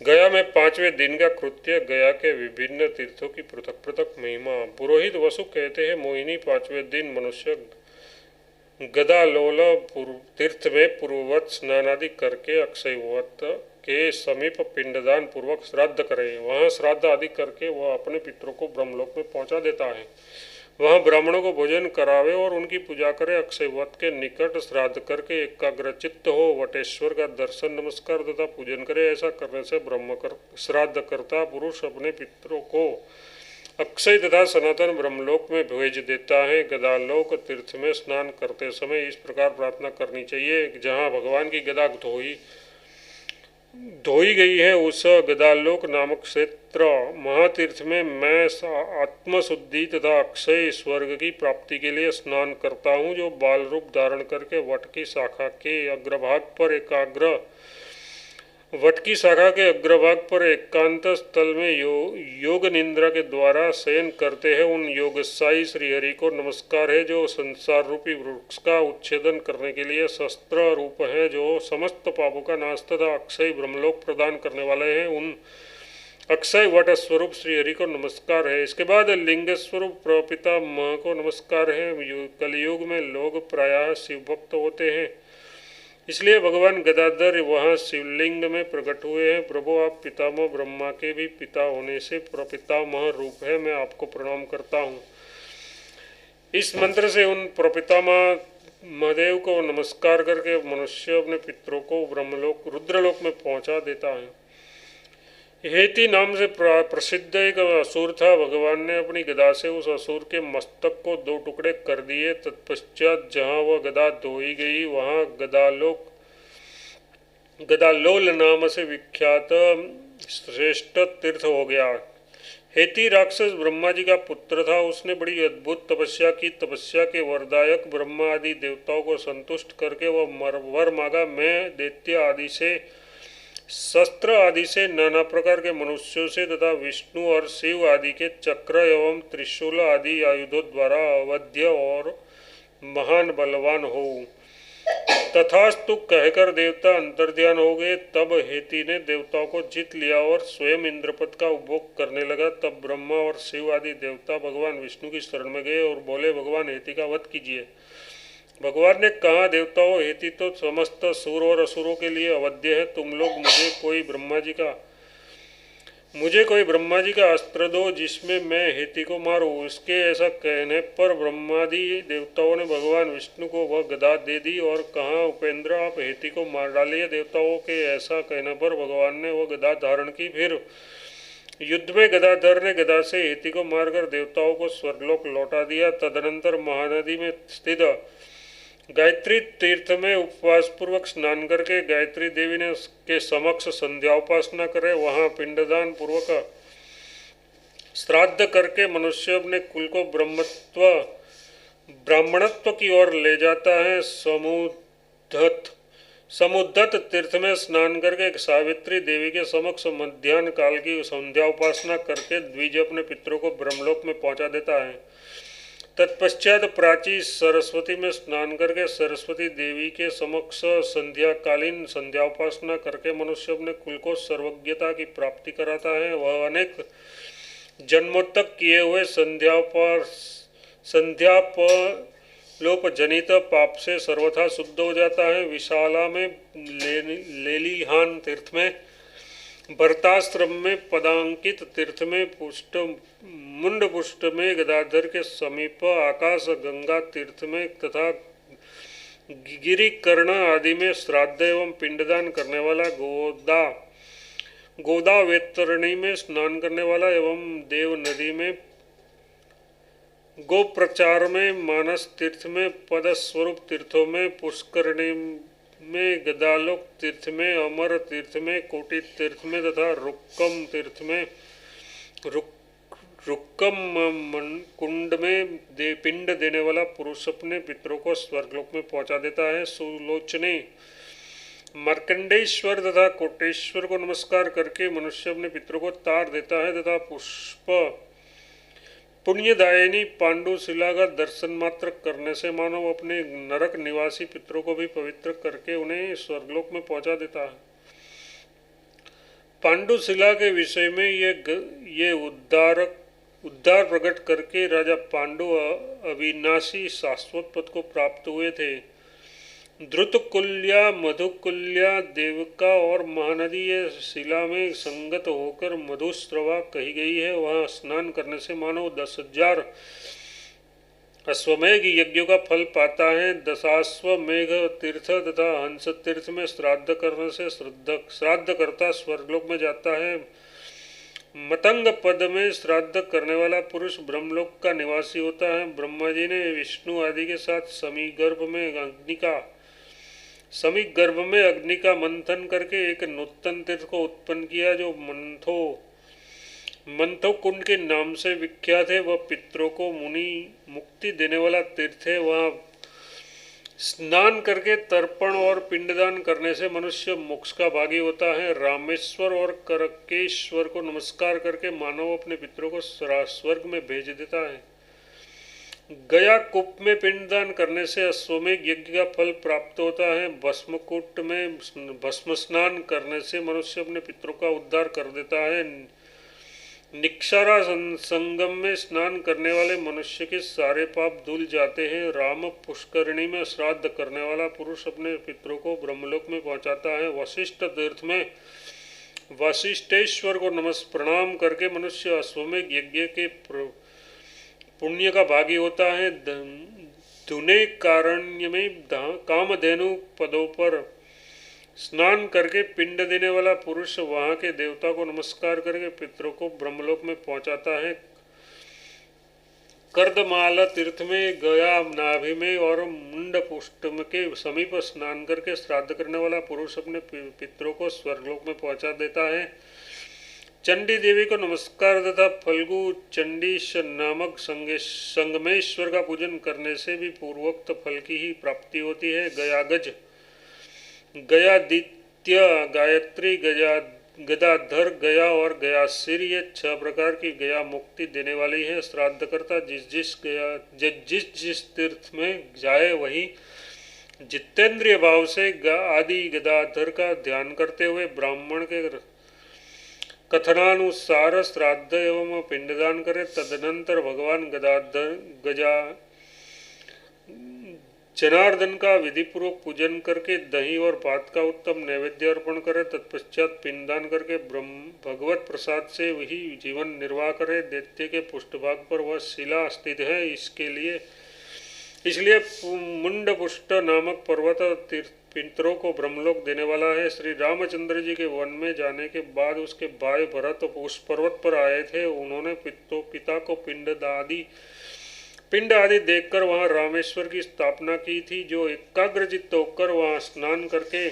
गया में 5वें दिन का कृत्य। गया के विभिन्न तीर्थों की पृथक पृथक महिमा। पुरोहित वसु कहते हैं, मोहिनी 5वें दिन मनुष्य गदालोल तीर्थ में पूर्ववत स्नान आदि करके अक्षयवत के समीप पिंडदान पूर्वक श्राद्ध करे। वहाँ श्राद्ध आदि करके वह अपने पितरों को ब्रह्मलोक में पहुँचा देता है। वहाँ ब्राह्मणों को भोजन करावे और उनकी पूजा करे। अक्षयवत के निकट श्राद्ध करके एकाग्रचित्त हो वटेश्वर का दर्शन नमस्कार तथा पूजन करे। ऐसा करने से श्राद्ध करता पुरुष अपने पितरों को अक्षय तथा सनातन ब्रह्मलोक में भेज देता है। गदालोक तीर्थ में स्नान करते समय इस प्रकार प्रार्थना करनी चाहिए, जहाँ भगवान की गदा धोई गई है उस गदालोक नामक क्षेत्र महातीर्थ में मैं आत्मशुद्धि तथा अक्षय स्वर्ग की प्राप्ति के लिए स्नान करता हूँ, जो बाल रूप धारण करके वट की शाखा के अग्रभाग पर एकांत स्थल में योग निंद्रा के द्वारा शयन करते हैं। उन योगशाही श्रीहरि को नमस्कार है, जो संसार रूपी वृक्ष का उच्छेदन करने के लिए शस्त्र रूप है, जो समस्त पापों का नाश तथा अक्षय ब्रह्मलोक प्रदान करने वाले हैं। उन अक्षय वट स्वरूप श्रीहरि को नमस्कार है। इसके बाद लिंग स्वरूप प्रपितामह को नमस्कार है। कलयुग में लोग प्रायः शिव भक्त होते हैं, इसलिए भगवान गदाधर वहाँ शिवलिंग में प्रकट हुए हैं। प्रभु, आप पितामह ब्रह्मा के भी पिता होने से प्रपितामह रूप है, मैं आपको प्रणाम करता हूँ। इस मंत्र से उन प्रपितामह महादेव को नमस्कार करके मनुष्य अपने पितरों को ब्रह्मलोक रुद्रलोक में पहुँचा देता है। हेति नाम से प्रसिद्ध एक असुर था। भगवान ने अपनी गदा से उस असुर के मस्तक को 2 टुकड़े कर दिए। तत्पश्चात जहाँ वह गदा धोई गई वहाँ गदालोल नाम से विख्यात श्रेष्ठ तीर्थ हो गया। हेति राक्षस ब्रह्मा जी का पुत्र था। उसने बड़ी अद्भुत तपस्या की। तपस्या के वरदायक ब्रह्मा आदि देवताओं को संतुष्ट करके वह वर मांगा, मैं दैत्य आदि से शस्त्र आदि से नाना प्रकार के मनुष्यों से तथा विष्णु और शिव आदि के चक्र एवं त्रिशूल आदि आयुधों द्वारा अवध्य और महान बलवान हो। तथास्तु कहकर देवता अंतर्ध्यान हो गए। तब हेति ने देवताओं को जीत लिया और स्वयं इंद्रपद का उपभोग करने लगा। तब ब्रह्मा और शिव आदि देवता भगवान विष्णु की शरण में गए और बोले, भगवान हेति का वध कीजिए। भगवान ने कहा, देवताओं, हेति तो समस्त सुर और असुरों के लिए अवध्य है। तुम लोग मुझे कोई ब्रह्मा जी का अस्त्र दो जिसमें मैं हेति को मारूं। इसके ऐसा कहने पर ब्रह्मादि देवताओं ने भगवान विष्णु को वह गदा दे दी और कहा, उपेंद्र, आप हेति को मार डालिए। देवताओं के ऐसा कहने पर भगवान ने वह गदा धारण की। फिर युद्ध में गदाधर ने गदा से हेति को मारकर देवताओं को स्वर्गलोक लौटा दिया। तदनंतर महानदी में स्थित गायत्री तीर्थ में उपवास पूर्वक स्नान करके गायत्री देवी ने के समक्ष संध्या उपासना करे। वहाँ पिंडदान पूर्वक श्राद्ध करके मनुष्य अपने कुल को ब्राह्मणत्व की ओर ले जाता है। समुद्धत तीर्थ में स्नान करके सावित्री देवी के समक्ष मध्याह्न काल की संध्या उपासना करके द्विज अपने पितरों को ब्रह्मलोक में पहुंचा देता है। तत्पश्चात प्राची सरस्वती में स्नान करके सरस्वती देवी के समक्ष संध्याकालीन संध्या उपासना करके मनुष्य अपने कुल को सर्वज्ञता की प्राप्ति कराता है। वह अनेक जन्मों तक किए हुए संध्यापलोप जनित पाप से सर्वथा शुद्ध हो जाता है। विशाला में लेलीहान तीर्थ में, भरताश्रम में, पदांकित तीर्थ में, मुंड पुष्ट में, गदाधर के समीप आकाश गंगा तीर्थ में तथा गिरिकर्ण आदि में श्राद्ध एवं पिंडदान करने वाला, गोदा वेतरणी में स्नान करने वाला एवं देव नदी में, गोप्रचार में, मानस तीर्थ में, पदस्वरूप तीर्थों में, पुष्करणी में, गदालोक तीर्थ में, अमर तीर्थ में, कोटि तीर्थ में तथा रुक्कम तीर्थ में, रुक्कम कुंड में पिंड देने वाला पुरुष अपने पितरों को स्वर्गलोक में पहुंचा देता है। सुलोचने मार्कंडेश्वर तथा कोटेश्वर को नमस्कार करके मनुष्य अपने पितरों को तार देता है तथा पुष्प पुण्यदायिनी पांडुशिला का दर्शन मात्र करने से मानव अपने नरक निवासी पितरों को भी पवित्र करके उन्हें स्वर्गलोक में पहुंचा देता है। पांडुशिला के विषय में ये उद्धार प्रकट करके राजा पांडु अविनाशी शाश्वत पद को प्राप्त हुए थे। द्रुतकुल्या, मधुकुल्या, देवका और महानदी ये शिला में संगत होकर मधुस्रवा कही गई है। वहाँ स्नान करने से मानव 10,000 अश्वमेघ यज्ञों का फल पाता है। 10,000 तीर्थ तथा हंस तीर्थ में श्राद्ध करने से श्राद्ध करता स्वर्गलोक में जाता है। मतंग पद में श्राद्ध करने वाला पुरुष ब्रह्मलोक का निवासी होता है। ब्रह्मा जी ने विष्णु आदि के साथ समी गर्भ में अग्नि का मंथन करके एक नूतन तीर्थ को उत्पन्न किया जो मंथो कुंड के नाम से विख्यात है। वह पितरों को मुक्ति देने वाला तीर्थ है। वहाँ स्नान करके तर्पण और पिंडदान करने से मनुष्य मोक्ष का भागी होता है। रामेश्वर और करकेश्वर को नमस्कार करके मानव अपने पितरों को स्वर्ग में भेज देता है। गया कूप में पिंडदान करने से अश्वमेघ यज्ञ का फल प्राप्त होता है। भस्मकूट में भस्म स्नान करने से मनुष्य अपने पितरों का उद्धार कर देता है। निक्षारा संगम में स्नान करने वाले मनुष्य के सारे पाप धुल जाते हैं। राम पुष्करिणी में श्राद्ध करने वाला पुरुष अपने पितरों को ब्रह्मलोक में पहुंचाता है। वशिष्ठ तीर्थ में वशिष्ठेश्वर को प्रणाम करके मनुष्य अश्वमेघ यज्ञ के पुण्य का भागी होता है। धुने कारण्य में कामधेनु पदों पर स्नान करके पिंड देने वाला पुरुष वहाँ के देवता को नमस्कार करके पितरों को ब्रह्मलोक में पहुंचाता है। कर्दमाला तीर्थ में गया नाभि में और मुंड पुष्ट के समीप स्नान करके श्राद्ध करने वाला पुरुष अपने पितरों को स्वर्गलोक में पहुंचा देता है। चंडी देवी को नमस्कार तथा फल्गु चंडीश नामक संगमेश्वर का पूजन करने से भी पूर्वोक्त फल की ही प्राप्ति होती है। गयागज, गयादित्य, गायत्री, गदाधर, गया और गयासिर ये 6 प्रकार की गया मुक्ति देने वाली है। श्राद्ध करता जिस तीर्थ में जाए वही जितेंद्रिय भाव से आदि गदाधर का ध्यान करते हुए ब्राह्मण के कथनानुसार श्राद्ध एवं पिंडदान करे। तदनंतर भगवान जनार्दन का विधिपूर्वक पूजन करके दही और भात का उत्तम नैवेद्य अर्पण करे। तत्पश्चात पिंडदान करके भगवत प्रसाद से वही जीवन निर्वाह करे। दैत्य के पृष्ठभाग पर वह शिला स्थित है। इसलिए मुंडपुष्ट नामक पर्वत पितरों को ब्रह्मलोक देने वाला है। श्री रामचंद्र जी के वन में जाने के बाद उसके भाई भरत उस पर्वत पर आए थे। उन्होंने पिता को पिंड आदि देखकर वहां रामेश्वर की स्थापना की थी, जो एकाग्रचित्त होकर वहां स्नान करके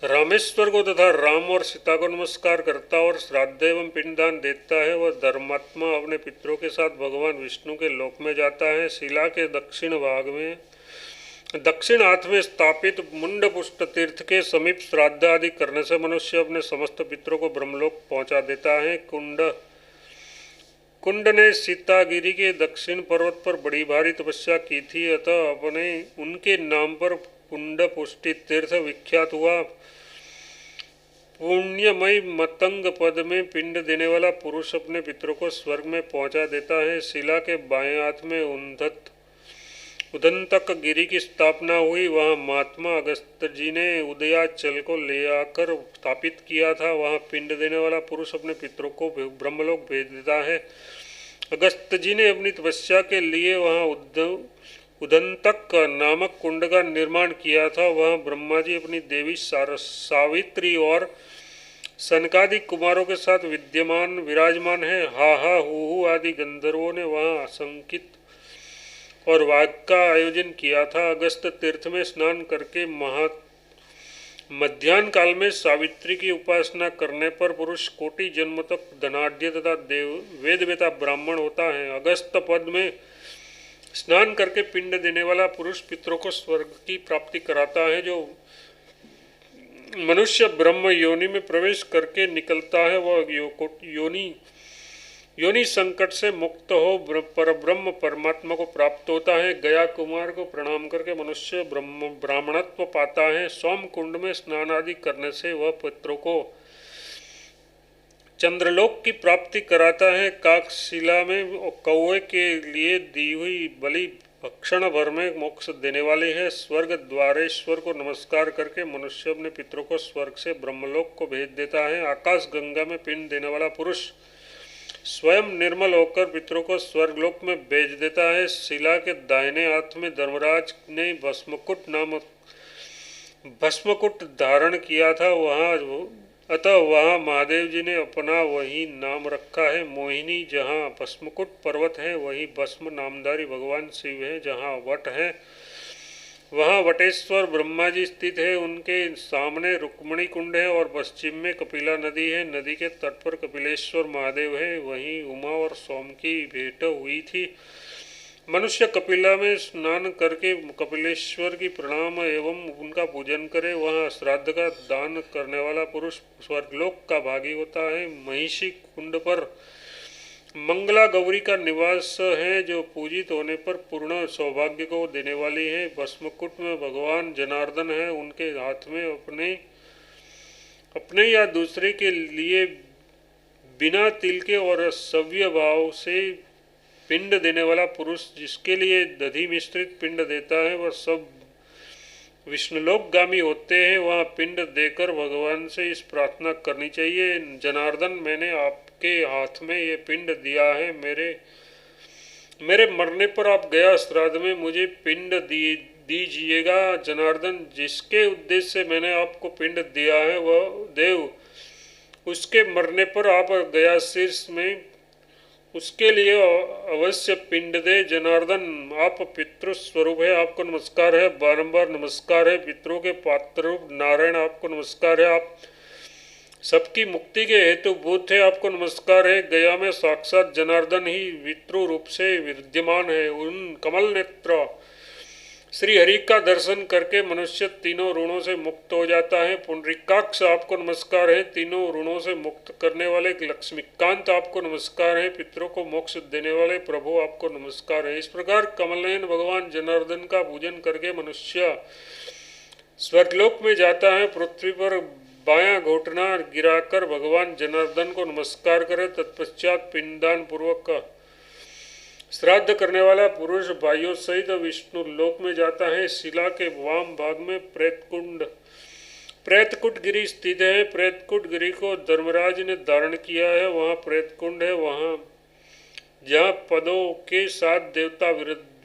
रामेश्वर को तथा राम और सीता को नमस्कार करता और श्राद्ध एवं पिंडदान देता है। वह धर्मात्मा अपने पितरों के साथ भगवान विष्णु के लोक में जाता है। शिला के दक्षिण हाथ में स्थापित मुंडपुष्ट तीर्थ के समीप श्राद्ध आदि करने से मनुष्य अपने समस्त पितरों को ब्रह्मलोक पहुंचा देता है। कुंड ने सीतागिरी के दक्षिण पर्वत पर बड़ी भारी तपस्या की थी, अतः अपने उनके नाम पर कुंडपुष्टि तीर्थ विख्यात हुआ। पुण्यमय मतंग पद में पिंड देने वाला पुरुष अपने पितरों को स्वर्ग में पहुंचा देता है। शिला के बाएं हाथ में उदंतक गिरी की स्थापना हुई। वहां महात्मा अगस्त जी ने उदयाचल को ले आकर स्थापित किया था। वहां पिंड देने वाला पुरुष अपने पितरों को ब्रह्मलोक भेज देता है। अगस्त जी ने अपनी तपस्या के लिए वहां उदंतक नामक कुंड का निर्माण किया था। वहां ब्रह्मा जी अपनी देवी सावित्री और सनकादि कुमारों के साथ विराजमान है। हा हू आदि गंधर्वों ने वहां असंख्यित और वाग का आयोजन किया था। अगस्त तीर्थ में स्नान करके मध्याह्न काल में सावित्री की उपासना करने पर पुरुष कोटि जन्म तक धनाढ्य तथा वेदवेता ब्राह्मण होता है। अगस्त पद में स्नान करके पिंड देने वाला पुरुष पितरों को स्वर्ग की प्राप्ति कराता है। जो मनुष्य ब्रह्म योनि में प्रवेश करके निकलता है वह योनि योनि संकट से मुक्त हो परब्रह्म परमात्मा को प्राप्त होता है। गया कुमार को प्रणाम करके मनुष्य ब्राह्मणत्व पाता है। सोम कुंड में स्नान आदि करने से वह पितरों को चंद्रलोक की प्राप्ति कराता है। काकशिला में कौवे के लिए दी हुई बलि भक्षण भर में मोक्ष देने वाली है। स्वर्ग द्वारेश्वर को नमस्कार करके मनुष्य अपने पितरों को स्वर्ग से ब्रह्मलोक को भेज देता है। आकाश गंगा में पिंड देने वाला पुरुष स्वयं निर्मल होकर पितरों को स्वर्गलोक में भेज देता है। शिला के दाहिने हाथ में धर्मराज ने भस्मकुट धारण किया था, अतः वहाँ महादेव जी ने अपना वही नाम रखा है। मोहिनी जहाँ भस्मकुट पर्वत है वही भस्म नामधारी भगवान शिव है। जहाँ वट है वहाँ वटेश्वर ब्रह्मा जी स्थित है। उनके सामने रुक्मणी कुंड है और पश्चिम में कपिला नदी है। नदी के तट पर कपिलेश्वर महादेव है। वहीं उमा और सोम की भेंट हुई थी। मनुष्य कपिला में स्नान करके कपिलेश्वर की प्रणाम एवं उनका पूजन करे। वहाँ श्राद्ध का दान करने वाला पुरुष स्वर्गलोक का भागी होता है। महिषी कुंड पर मंगला गौरी का निवास है, जो पूजित होने पर पूर्ण सौभाग्य को देने वाली है। भस्मकुट में भगवान जनार्दन है। उनके हाथ में अपने या दूसरे के लिए बिना तिल के और सव्य भाव से पिंड देने वाला पुरुष जिसके लिए दधि मिश्रित पिंड देता है वह सब विष्णुलोकगामी होते हैं। वहाँ पिंड देकर भगवान से इस प्रार्थना करनी चाहिए, जनार्दन मैंने आपके हाथ में ये पिंड दिया है। मेरे मरने पर आप गया श्राद्ध में मुझे पिंड दीजिएगा। जनार्दन जिसके उद्देश्य से मैंने आपको पिंड दिया है वह देव उसके मरने पर आप गया शीर्ष में उसके लिए अवश्य पिंड दे। जनार्दन आप पितृ स्वरूप है, आपको नमस्कार है, बारंबार नमस्कार है। पितरों के पात्र रूप नारायण आपको नमस्कार है, आप सबकी मुक्ति के हेतु भूत है, आपको नमस्कार है। गया में साक्षात जनार्दन ही विष्णु रूप से विद्यमान है। उन कमल नेत्र श्री हरि का दर्शन करके मनुष्य तीनों ऋणों से मुक्त हो जाता है। पुंडरीकाक्ष आपको नमस्कार है, तीनों ऋणों से मुक्त करने वाले लक्ष्मीकांत आपको नमस्कार है, पितरों को मोक्ष देने वाले प्रभु आपको नमस्कार है। इस प्रकार कमलनयन भगवान जनार्दन का पूजन करके मनुष्य स्वर्गलोक में जाता है। पृथ्वी पर बायां घुटना गिराकर भगवान जनार्दन को नमस्कार करे। तत्पश्चात पिंडदान पूर्वक श्राद्ध करने वाला पुरुष भाइयों सहित विष्णु लोक में जाता है। शिला के वाम भाग में प्रेतकुट गिरी स्थित है। प्रेतकुट गिरी को धर्मराज ने धारण किया है। वहाँ प्रेतकुंड है। वहाँ जहाँ पदों के साथ देवता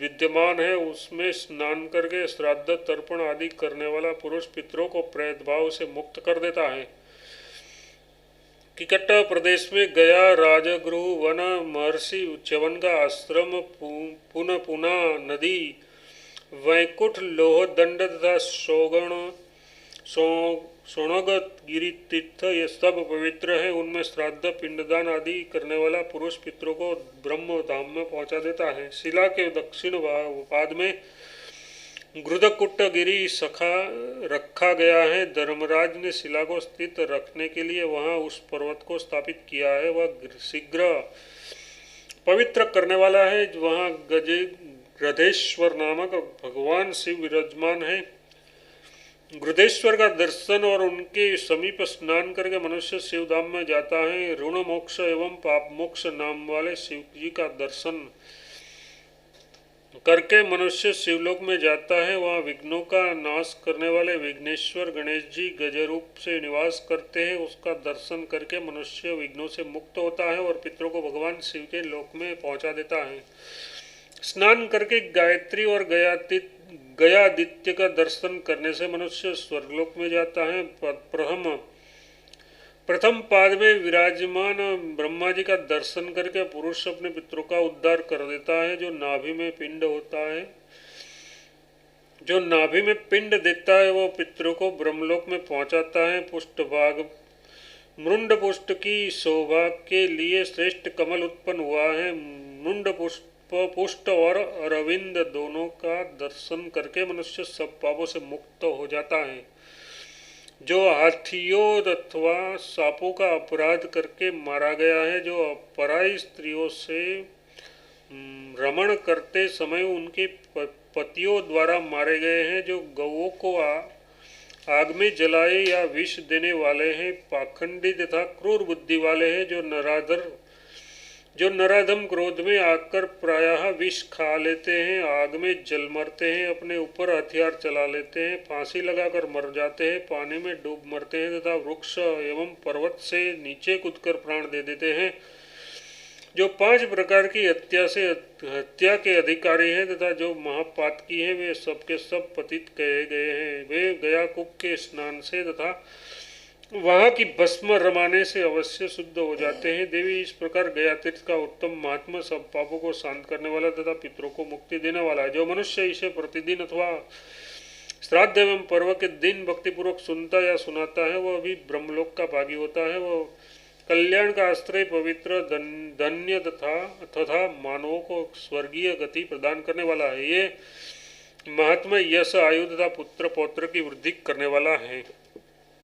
विद्यमान है उसमें स्नान करके श्राद्ध तर्पण आदि करने वाला पुरुष पितरों को प्रेत भाव से मुक्त कर देता है। किकट प्रदेश में गया राजगृह वन महर्षि च्यवन का आश्रम पुना नदी वैकुंठ लोह दंड तथा सोनगत गिरी तीर्थ ये सब पवित्र है। उनमें श्राद्ध पिंडदान आदि करने वाला पुरुष पितरों को ब्रह्म धाम में पहुंचा देता है। शिला के दक्षिण पाद में घृतकुट गिरी सखा रखा गया है। धर्मराज ने शिला को स्थित रखने के लिए वहां उस पर्वत को स्थापित किया है। वह शीघ्र पवित्र करने वाला है। वहां गजेश्वर नामक भगवान शिव विराजमान है। गृधेश्वर का दर्शन और उनके समीप स्नान करके मनुष्य शिवधाम में जाता है। ऋण मोक्ष एवं पाप मोक्ष नाम वाले शिव जी का दर्शन करके मनुष्य शिवलोक में जाता है। वहाँ विघ्नों का नाश करने वाले विघ्नेश्वर गणेश जी गज रूप से निवास करते हैं। उसका दर्शन करके मनुष्य विघ्नों से मुक्त होता है और पितरों को भगवान शिव के लोक में पहुँचा देता है। स्नान करके गायत्री और गयादित्य का दर्शन करने से मनुष्य स्वर्गलोक में जाता है। प्रथम पाद में विराजमान ब्रह्मा जी का दर्शन करके पुरुष अपने पितरों का उद्धार कर देता है। जो नाभि में पिंड होता है, जो नाभि में पिंड देता है वह पितरों को ब्रह्मलोक में पहुंचाता है। पुष्टभाग मुंड पुष्ट की शोभा के लिए श्रेष्ठ कमल उत्पन्न हुआ है। मुंड पुष्ट और अरविंद दोनों का दर्शन करके मनुष्य सब पापों से मुक्त हो जाता है। जो हाथियों अथवा सांपों का अपराध करके मारा गया है, जो पराई स्त्रियों से रमण करते समय उनके पतियों द्वारा मारे गए हैं, जो गौओं को आग में जलाए या विष देने वाले हैं, पाखंडी तथा क्रूर बुद्धि वाले हैं, जो नराधम क्रोध में आकर प्रायः विष खा लेते हैं, आग में जल मरते हैं, अपने ऊपर हथियार चला लेते हैं, फांसी लगाकर मर जाते हैं, पानी में डूब मरते हैं तथा वृक्ष एवं पर्वत से नीचे कूदकर प्राण दे देते हैं, जो 5 प्रकार की हत्या के अधिकारी हैं तथा जो महापातकी हैं, वे सबके सब पतित कहे गए हैं। वे गया कूप के स्नान से तथा वहाँ की भस्म रमाने से अवश्य शुद्ध हो जाते हैं। देवी, इस प्रकार गया तीर्थ का उत्तम महात्मा सब पापों को शांत करने वाला तथा पितरों को मुक्ति देने वाला है। जो मनुष्य इसे प्रतिदिन अथवा श्राद्ध एवं पर्व के दिन भक्तिपूर्वक सुनता या सुनाता है, वह भी ब्रह्मलोक का भागी होता है। वह कल्याण का आश्रय, पवित्र, धन्य तथा मानवों को स्वर्गीय गति प्रदान करने वाला है। ये महात्मा यश, आयु तथा पुत्र पौत्र की वृद्धि करने वाला है।